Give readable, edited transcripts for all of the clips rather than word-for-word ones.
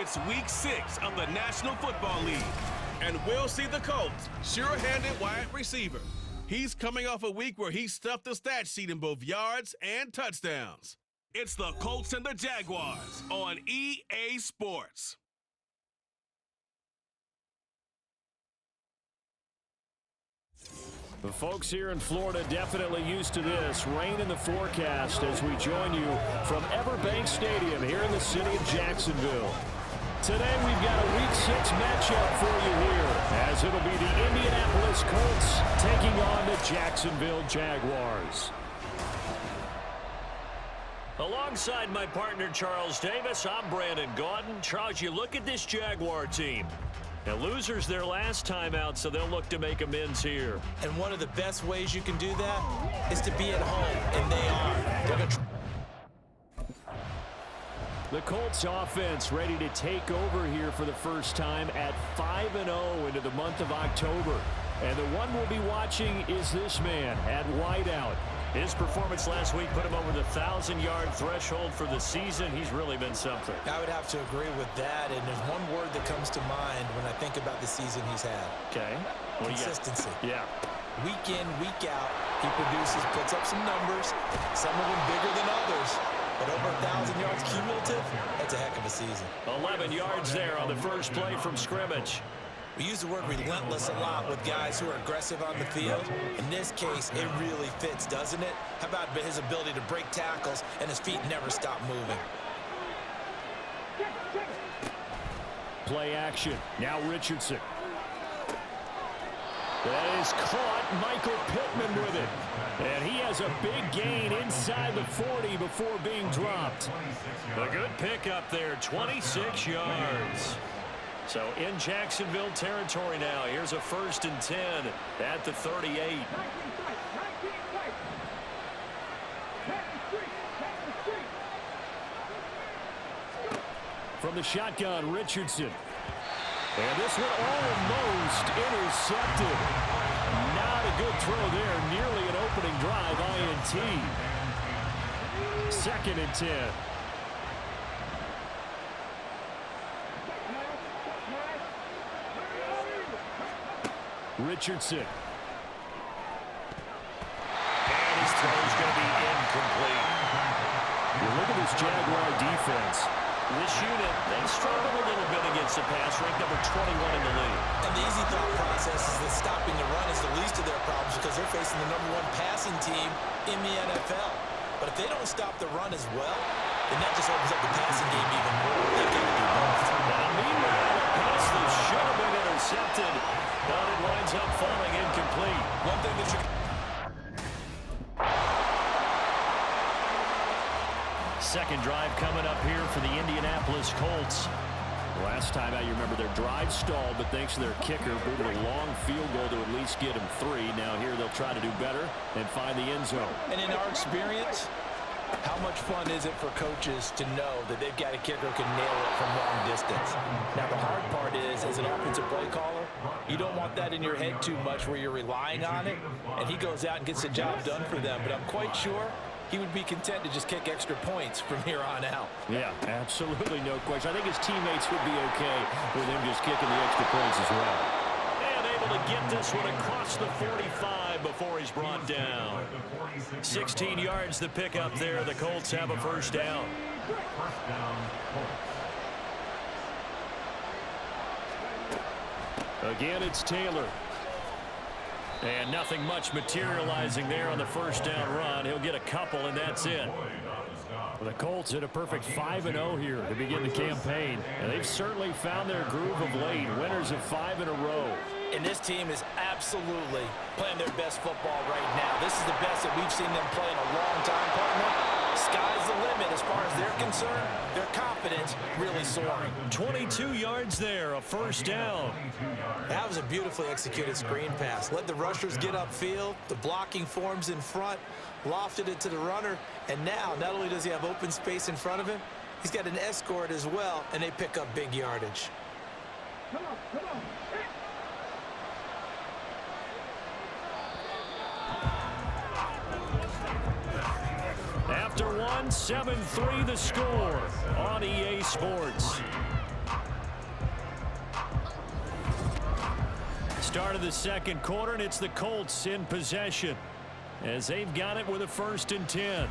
It's Week 6 of the National Football League, and we'll see the Colts sure-handed wide receiver. He's coming off a week where he stuffed the stat sheet in both yards and touchdowns. It's the Colts and the Jaguars on EA Sports. The folks here in Florida definitely used to this. Rain in the forecast as we join you from Everbank Stadium here in the city of Jacksonville. Today we've got a Week 6 matchup for you here, as it'll be the Indianapolis Colts taking on the Jacksonville Jaguars. Alongside my partner Charles Davis, I'm Brandon Gaudin. Charles, you look at this Jaguar team. Now, losers their last time out, so they'll look to make amends here. And one of the best ways you can do that is to be at home, and they are. They're gonna The Colts offense ready to take over here for the first time at 5-0 into the month of October. And the one we'll be watching is this man at wideout. His performance last week put him over the 1,000-yard threshold for the season. He's really been something. I would have to agree with that, and there's one word that comes to mind when I think about the season he's had. Okay. Consistency. Yeah. Week in, week out, he produces, puts up some numbers, some of them bigger than others. But over 1,000 yards cumulative, that's a heck of a season. 11 yards there on the first play from scrimmage. We use the word relentless a lot with guys who are aggressive on the field. In this case, it really fits, doesn't it? How about his ability to break tackles and his feet never stop moving? Play action. Now Richardson. That is caught. Michael Pittman with it. And he has a big gain inside the 40 before being dropped. A good pickup there, 26 yards. So in Jacksonville territory now. Here's a 1st and 10 at the 38. From the shotgun, Richardson. And this one almost intercepted. Not a good throw there. Nearly an opening drive, INT. 2nd and 10. Richardson. And his throw is going to be incomplete. You look at this Jaguar defense. This unit, they struggled a little bit against the pass, ranked number 21 in the league. And the easy thought process is that stopping the run is the least of their problems because they're facing the #1 passing team in the NFL. But if they don't stop the run as well, then that just opens up the passing game even more. They've got to do both. Now, meanwhile, a pass that should have been intercepted, but it winds up falling incomplete. One thing that you... Second drive coming up here for the Indianapolis Colts. Last time out, you remember their drive stalled, but thanks to their kicker, booted a long field goal to at least get them 3. Now here they'll try to do better and find the end zone. And in our experience, how much fun is it for coaches to know that they've got a kicker who can nail it from long distance? Now, the hard part is, as an offensive play caller, you don't want that in your head too much where you're relying on it, and he goes out and gets the job done for them. But I'm quite sure he would be content to just kick extra points from here on out. Yeah, absolutely no question. I think his teammates would be okay with him just kicking the extra points as well. And able to get this one across the 45 before he's brought down. 16 yards the pickup there. The Colts have a 1st down. Again, it's Taylor. And nothing much materializing there on the 1st down run. He'll get a couple, and that's it. Well, the Colts hit a perfect 5-0 here to begin the campaign. And they've certainly found their groove of late. Winners of 5 in a row. And this team is absolutely playing their best football right now. This is the best that we've seen them play in a long time, partner. Sky's the limit as far as they're concerned. Their confidence really soaring. 22 yards there, a 1st down. That was a beautifully executed screen pass. Let the rushers get upfield. The blocking forms in front. Lofted it to the runner. And now, not only does he have open space in front of him, he's got an escort as well, and they pick up big yardage. Come on. After one, 7-3 the score on EA Sports. start of the second quarter, and it's the Colts in possession as they've got it with a 1st and 10.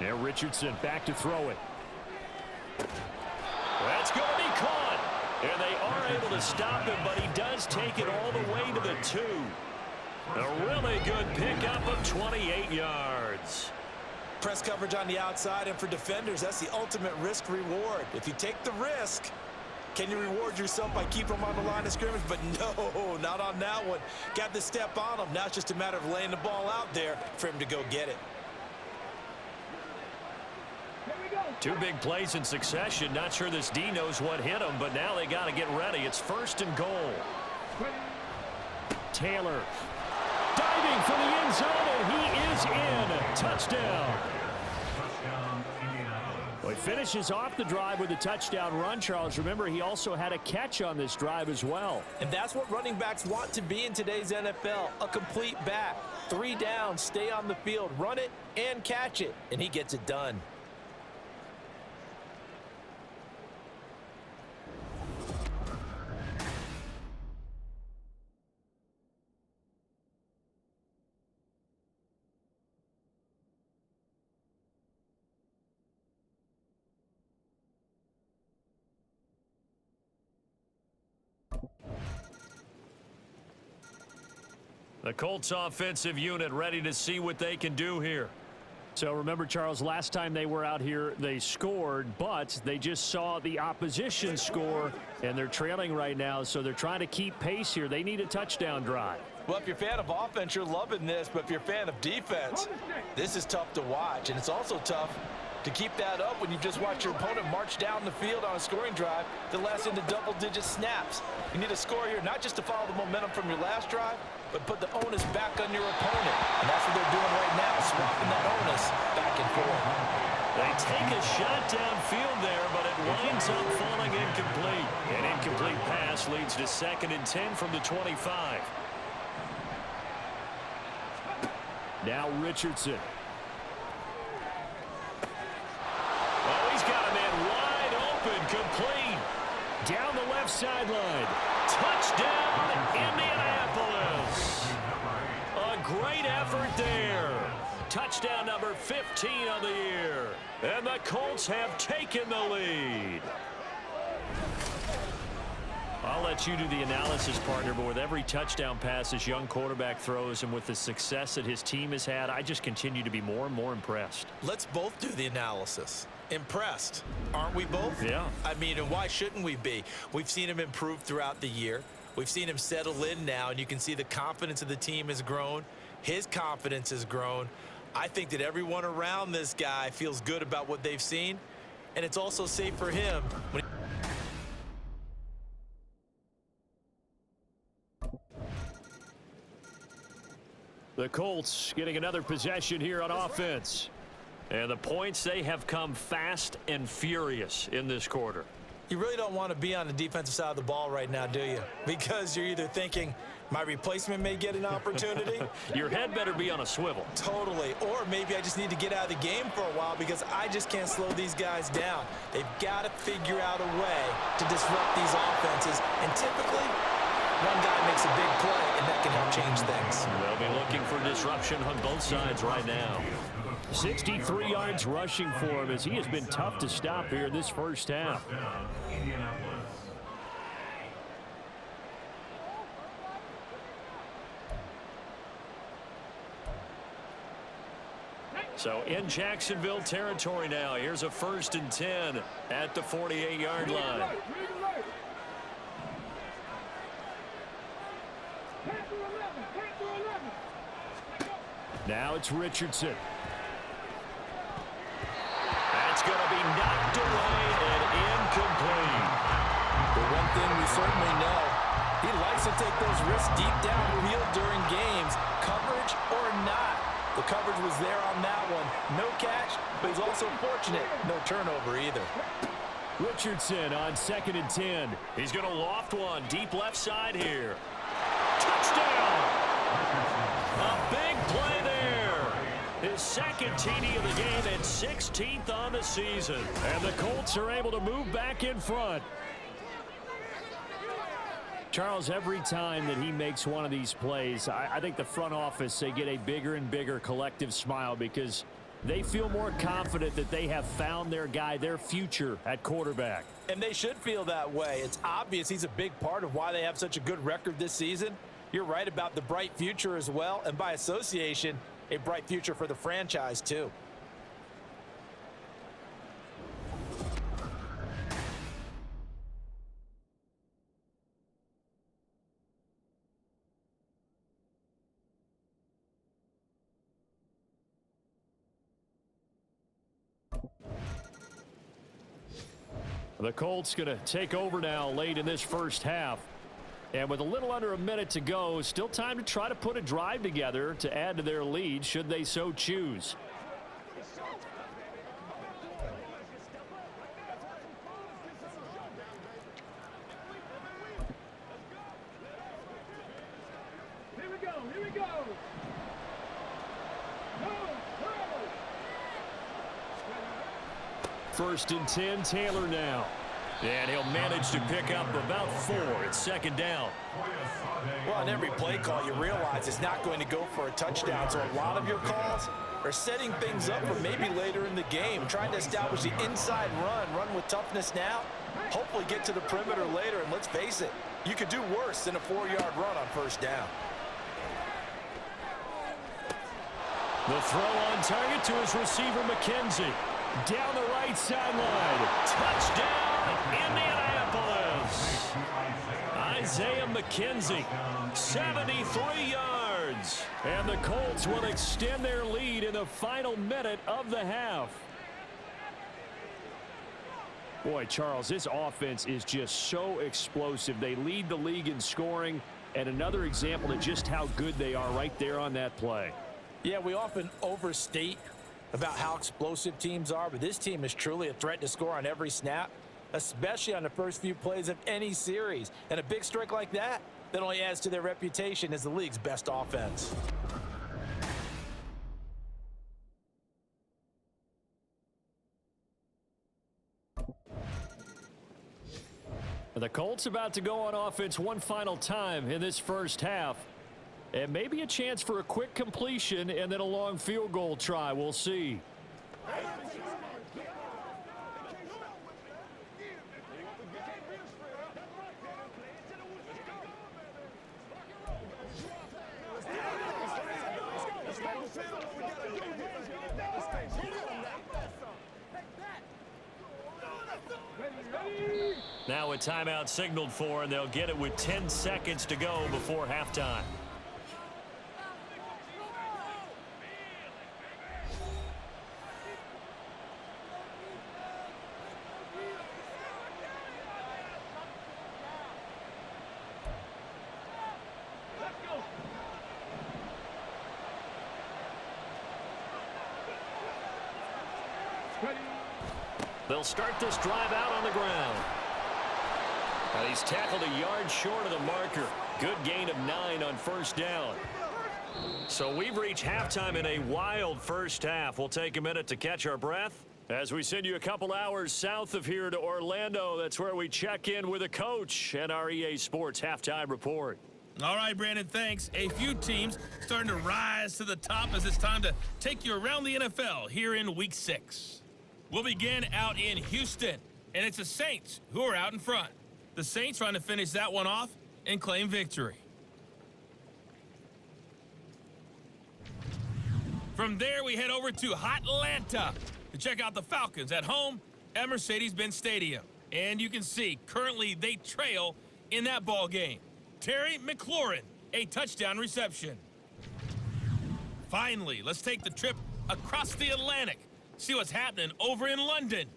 Now Richardson back to throw it. That's going to be caught. And they are able to stop him, but he does take it all the way to the 2. A really good pickup of 28 yards. Press coverage on the outside, and for defenders, that's the ultimate risk-reward. If you take the risk, can you reward yourself by keeping them on the line of scrimmage? But no, not on that one. Got the step on him. Now it's just a matter of laying the ball out there for him to go get it. 2 big plays in succession. Not sure this D knows what hit him, but now they got to get ready. It's 1st and goal. Taylor diving for the end zone, and he is in. Touchdown. Well, he finishes off the drive with a touchdown run, Charles. Remember, he also had a catch on this drive as well. And that's what running backs want to be in today's NFL, a complete back. 3 down, stay on the field, run it, and catch it, and he gets it done. The Colts offensive unit ready to see what they can do here. So remember, Charles, last time they were out here, they scored, but they just saw the opposition score, and they're trailing right now, so they're trying to keep pace here. They need a touchdown drive. Well, if you're a fan of offense, you're loving this, but if you're a fan of defense, this is tough to watch, and it's also tough to keep that up when you just watch your opponent march down the field on a scoring drive that lasts into double-digit snaps. You need a score here, not just to follow the momentum from your last drive, but put the onus back on your opponent. And that's what they're doing right now, swapping that onus back and forth. They take a shot downfield there, but it winds up falling incomplete. An incomplete pass leads to 2nd and 10 from the 25. Now Richardson. Oh, he's got a man wide open, complete. Down the left sideline. Touchdown, Indianapolis. A great effort there. Touchdown number 15 on the year. And the Colts have taken the lead. I'll let you do the analysis, partner, but with every touchdown pass this young quarterback throws and with the success that his team has had, I just continue to be more and more impressed. Let's both do the analysis. Impressed, aren't we both? Yeah. I mean, and why shouldn't we be? We've seen him improve throughout the year. We've seen him settle in now, and you can see the confidence of the team has grown. His confidence has grown. I think that everyone around this guy feels good about what they've seen, and it's also safe for him. The Colts getting another possession here on offense. And the points, they have come fast and furious in this quarter. You really don't want to be on the defensive side of the ball right now, do you? Because you're either thinking, my replacement may get an opportunity. Your head better be on a swivel. Totally. Or maybe I just need to get out of the game for a while because I just can't slow these guys down. They've got to figure out a way to disrupt these offenses. And typically, one guy makes a big play, and that can help change things. They'll be looking for disruption on both sides right now. 63 yards rushing for him as he has been tough to stop here in this first half. So in Jacksonville territory now. Here's a 1st and 10 at the 48-yard line. Now it's Richardson. That's going to be knocked away and incomplete. But one thing we certainly know, he likes to take those risks deep downfield during games, coverage or not. The coverage was there on that one. No catch, but he's also fortunate. No turnover either. Richardson on 2nd and 10. He's going to loft one deep left side here. Touchdown! A big play there. His second TD of the game and 16th on the season. And the Colts are able to move back in front. Charles, every time that he makes one of these plays, I think the front office, they get a bigger and bigger collective smile because they feel more confident that they have found their guy, their future at quarterback. And they should feel that way. It's obvious he's a big part of why they have such a good record this season. You're right about the bright future as well, and by association, a bright future for the franchise too. The Colts going to take over now late in this first half. And with a little under a minute to go, still time to try to put a drive together to add to their lead should they so choose. Here we go, here we go. First and 10, Taylor now. And he'll manage to pick up about 4. It's 2nd down. Well, on every play call, you realize it's not going to go for a touchdown. So a lot of your calls are setting things up for maybe later in the game, trying to establish the inside run with toughness now, hopefully get to the perimeter later. And let's face it, you could do worse than a 4-yard run on first down. The throw on target to his receiver, McKenzie. Down the right sideline. Touchdown, Indianapolis. Isaiah McKenzie, 73 yards. And the Colts will extend their lead in the final minute of the half. Boy, Charles, this offense is just so explosive. They lead the league in scoring, and another example of just how good they are right there on that play. Yeah, we often overstate about how explosive teams are, but this team is truly a threat to score on every snap, especially on the first few plays of any series. And a big strike like that only adds to their reputation as the league's best offense. The Colts about to go on offense one final time in this first half. And maybe a chance for a quick completion and then a long field goal try. We'll see. Now a timeout signaled for, and they'll get it with 10 seconds to go before halftime. They'll start this drive out on the ground. And he's tackled a yard short of the marker. Good gain of 9 on first down. So we've reached halftime in a wild first half. We'll take a minute to catch our breath as we send you a couple hours south of here to Orlando. That's where we check in with a coach and our EA Sports halftime report. All right, Brandon, thanks. A few teams starting to rise to the top as it's time to take you around the NFL here in Week 6. We'll begin out in Houston, and it's the Saints who are out in front. The Saints trying to finish that one off and claim victory. From there, we head over to Hotlanta to check out the Falcons at home at Mercedes-Benz Stadium. And you can see, currently they trail in that ball game. Terry McLaurin, a touchdown reception. Finally, let's take the trip across the Atlantic, see what's happening over in London.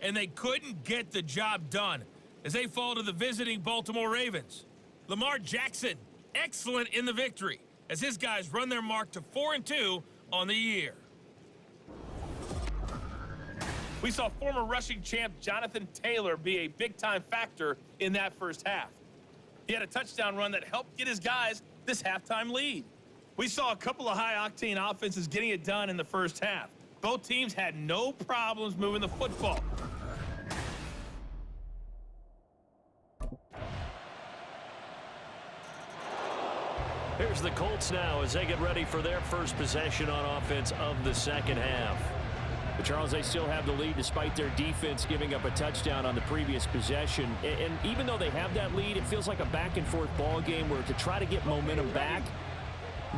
And they couldn't get the job done as they fall to the visiting Baltimore Ravens. Lamar Jackson, excellent in the victory, as his guys run their mark to 4-2 on the year. We saw former rushing champ Jonathan Taylor be a big-time factor in that first half. He had a touchdown run that helped get his guys this halftime lead. We saw a couple of high-octane offenses getting it done in the first half. Both teams had no problems moving the football. Here's the Colts now as they get ready for their first possession on offense of the second half. But Charles, they still have the lead despite their defense giving up a touchdown on the previous possession. And even though they have that lead, it feels like a back-and-forth ball game where to try to get momentum back,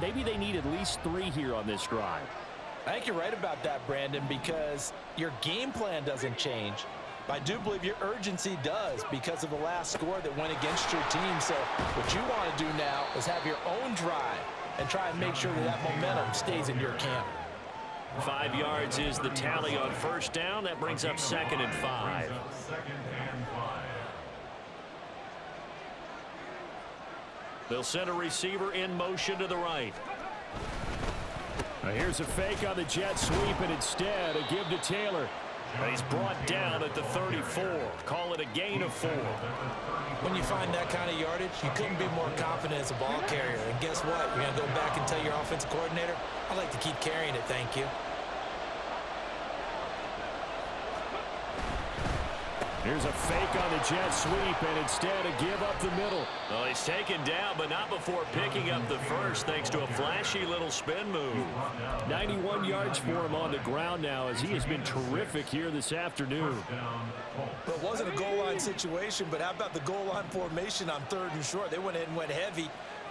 maybe they need at least 3 here on this drive. I think you're right about that, Brandon, because your game plan doesn't change. I do believe your urgency does because of the last score that went against your team. So what you want to do now is have your own drive and try and make sure that that momentum stays in your camp. 5 yards is the tally on first down. That brings up 2nd and 5. They'll send a receiver in motion to the right. Now here's a fake on the jet sweep, and instead a give to Taylor. And he's brought down at the 34. Call it a gain of 4. When you find that kind of yardage, you couldn't be more confident as a ball carrier. And guess what? You're going to go back and tell your offensive coordinator, I'd like to keep carrying it, thank you. Here's a fake on the jet sweep, and instead a give up the middle. Well, he's taken down, but not before picking up the first, thanks to a flashy little spin move. 91 yards for him on the ground now, as he has been terrific here this afternoon. Well, it wasn't a goal line situation, but how about the goal line formation on 3rd and short? They went in and went heavy.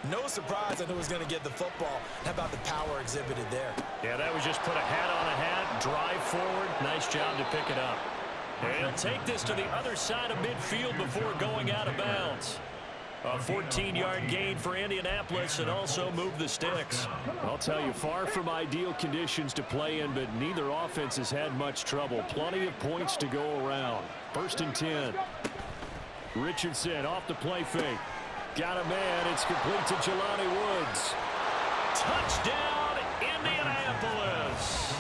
No surprise on who was going to get the football. How about the power exhibited there? Yeah, that was just put a hat on a hat, drive forward. Nice job to pick it up. And he'll take this to the other side of midfield before going out of bounds. A 14-yard gain for Indianapolis and also move the sticks. I'll tell you, far from ideal conditions to play in, but neither offense has had much trouble. Plenty of points to go around. 1st and 10. Richardson off the play fake. Got a man. It's complete to Jelani Woods. Touchdown, Indianapolis.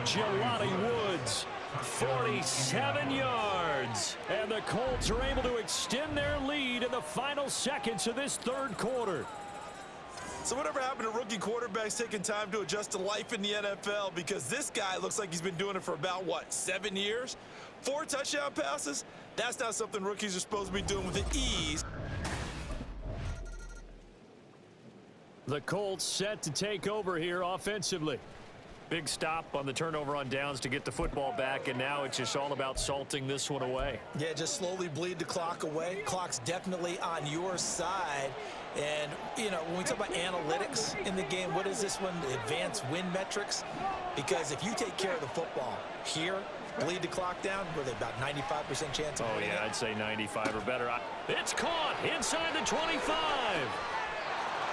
Jelani Woods. 47 yards. And the Colts are able to extend their lead in the final seconds of this 3rd quarter. So whatever happened to rookie quarterbacks taking time to adjust to life in the NFL? Because this guy looks like he's been doing it for about, 7 years? 4 touchdown passes? That's not something rookies are supposed to be doing with ease. The Colts set to take over here offensively. Big stop on the turnover on downs to get the football back, and now it's just all about salting this one away. Yeah, just slowly bleed the clock away. Clock's definitely on your side. And, when we talk about analytics in the game, what is this one? Advanced win metrics? Because if you take care of the football here, bleed the clock down, were they about 95% chance of winning it? I'd say 95 or better. It's caught inside the 25.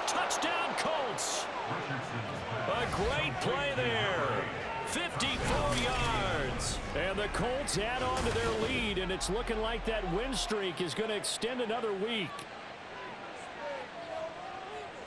Touchdown, Colts. A great play there. 54 yards. And the Colts add on to their lead, and it's looking like that win streak is going to extend another week.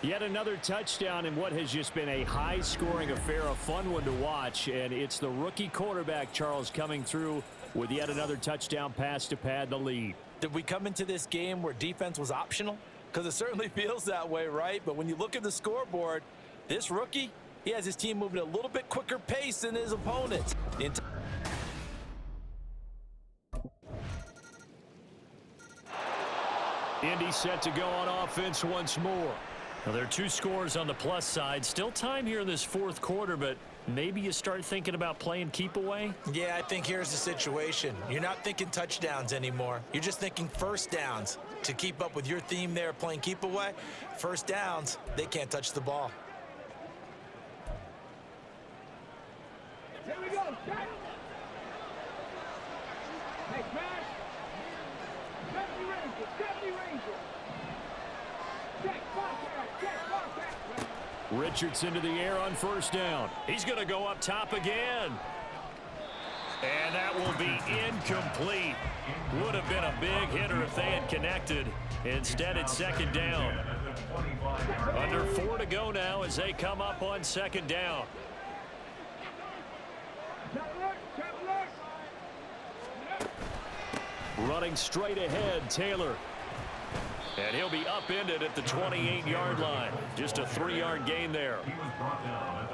Yet another touchdown in what has just been a high-scoring affair, a fun one to watch. And it's the rookie quarterback, Charles, coming through with yet another touchdown pass to pad the lead. Did we come into this game where defense was optional? Because it certainly feels that way, right? But when you look at the scoreboard, this rookie, he has his team moving at a little bit quicker pace than his opponents. Indy set to go on offense once more. Well, there are 2 scores on the plus side. Still time here in this 4th quarter, but maybe you start thinking about playing keep away? Yeah, I think here's the situation. You're not thinking touchdowns anymore. You're just thinking first downs. To keep up with your theme there, playing keep away, first downs, they can't touch the ball. Here we go. Check. Hey, smash. Deputy Ranger. Deputy Ranger. Check. Contact. Richardson to the air on first down. He's going to go up top again. And that will be incomplete. Would have been a big hitter if they had connected. Instead, it's 2nd down. Under 4 to go now as they come up on 2nd down. Running straight ahead, Taylor. And he'll be upended at the 28-yard line. Just a 3-yard gain there.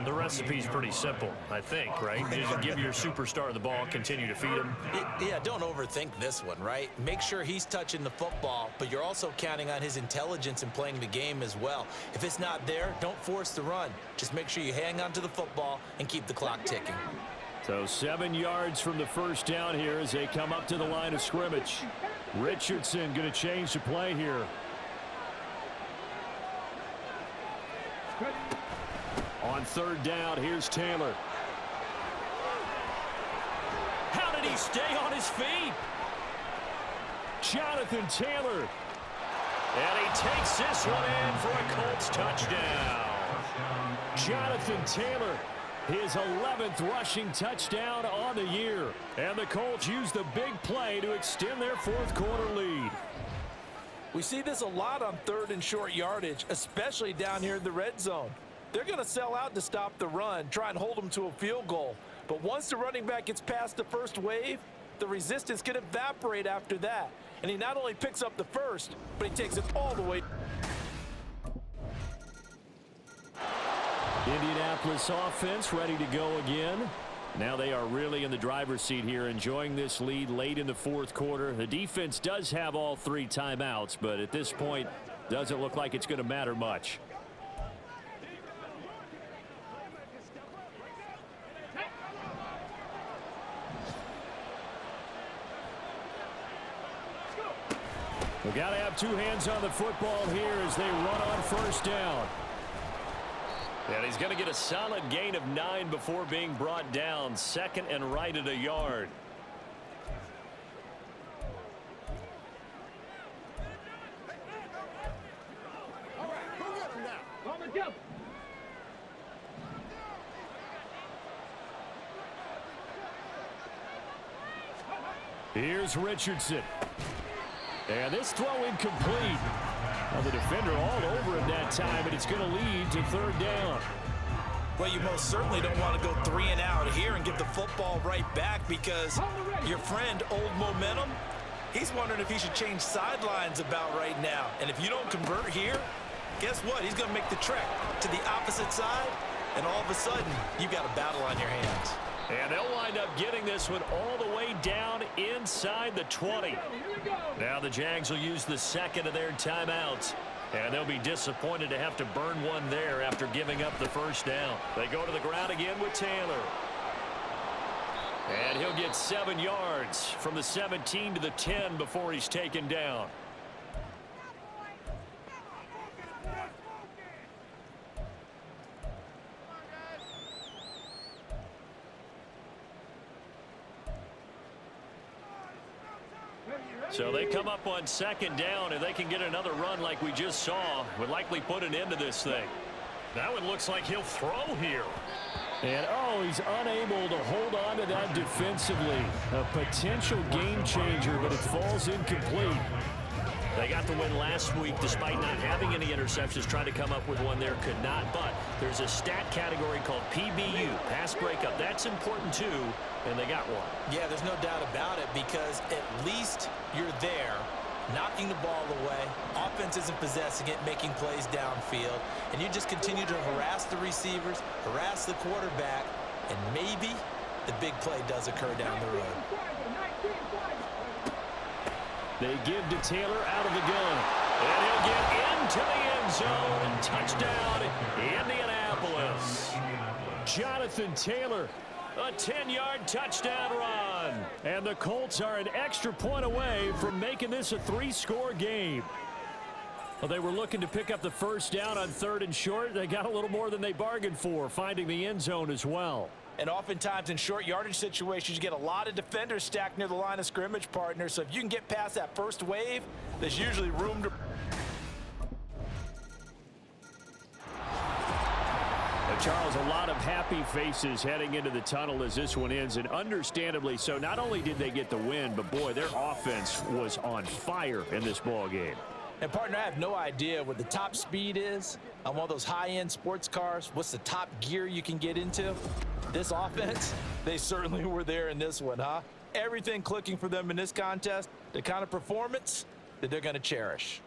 The recipe's pretty simple, I think, right? Just give your superstar the ball, continue to feed him. Yeah, don't overthink this one, right? Make sure he's touching the football, but you're also counting on his intelligence in playing the game as well. If it's not there, don't force the run. Just make sure you hang on to the football and keep the clock ticking. So 7 yards from the first down here as they come up to the line of scrimmage. Richardson going to change the play here. On third down, here's Taylor. How did he stay on his feet? Jonathan Taylor. And he takes this one in for a Colts touchdown. Jonathan Taylor, his 11th rushing touchdown on the year. And the Colts use the big play to extend their fourth quarter lead. We see this a lot on third and short yardage, especially down here in the red zone. They're going to sell out to stop the run, try and hold them to a field goal. But once the running back gets past the first wave, the resistance can evaporate after that. And he not only picks up the first, but he takes it all the way. Indianapolis offense ready to go again. Now they are really in the driver's seat here, enjoying this lead late in the fourth quarter. The defense does have all 3 timeouts, but at this point, doesn't look like it's going to matter much. We got to have 2 hands on the football here as they run on first down. And he's going to get a solid gain of 9 before being brought down. Second and right at a yard. Here's Richardson. And this throw incomplete. Well, the defender all over him that time, and it's going to lead to third down. Well, you most certainly don't want to go 3 and out here and give the football right back, because your friend, Old Momentum, he's wondering if he should change sidelines about right now. And if you don't convert here, guess what? He's going to make the trek to the opposite side, and all of a sudden, you've got a battle on your hands. And they'll wind up getting this one all the way down inside the 20. Now the Jags will use the second of their timeouts. And they'll be disappointed to have to burn one there after giving up the first down. They go to the ground again with Taylor. And he'll get 7 yards from the 17 to the 10 before he's taken down. So they come up on second down, and they can get another run like we just saw. Would likely put an end to this thing. That one looks like he'll throw here. And, oh, he's unable to hold on to that defensively. A potential game changer, but it falls incomplete. They got the win last week despite not having any interceptions. Tried to come up with one there, could not. But there's a stat category called PBU, pass breakup. That's important too, and they got one. Yeah, there's no doubt about it, because at least you're there, knocking the ball away. Offense isn't possessing it, making plays downfield. And you just continue to harass the receivers, harass the quarterback, and maybe the big play does occur down the road. They give to Taylor out of the gun. And he'll get into the end zone. Touchdown, Indianapolis. Jonathan Taylor. A 10-yard touchdown run. And the Colts are an extra point away from making this a 3-score game. Well, they were looking to pick up the first down on third and short. They got a little more than they bargained for, finding the end zone as well. And oftentimes in short yardage situations, you get a lot of defenders stacked near the line of scrimmage, partner. So if you can get past that first wave, there's usually room to... Charles, a lot of happy faces heading into the tunnel as this one ends, and understandably so. Not only did they get the win, but boy, their offense was on fire in this ball game. And partner, I have no idea what the top speed is on one of those high-end sports cars. What's the top gear you can get into? This offense, they certainly were there in this one, huh? Everything clicking for them in this contest, the kind of performance that they're going to cherish.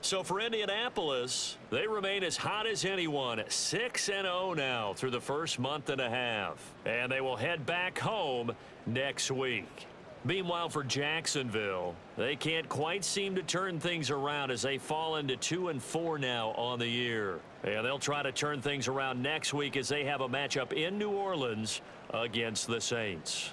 So for Indianapolis, they remain as hot as anyone, 6-0 now through the first month and a half. And they will head back home next week. Meanwhile, for Jacksonville, they can't quite seem to turn things around as they fall into 2-4 now on the year. And they'll try to turn things around next week as they have a matchup in New Orleans against the Saints.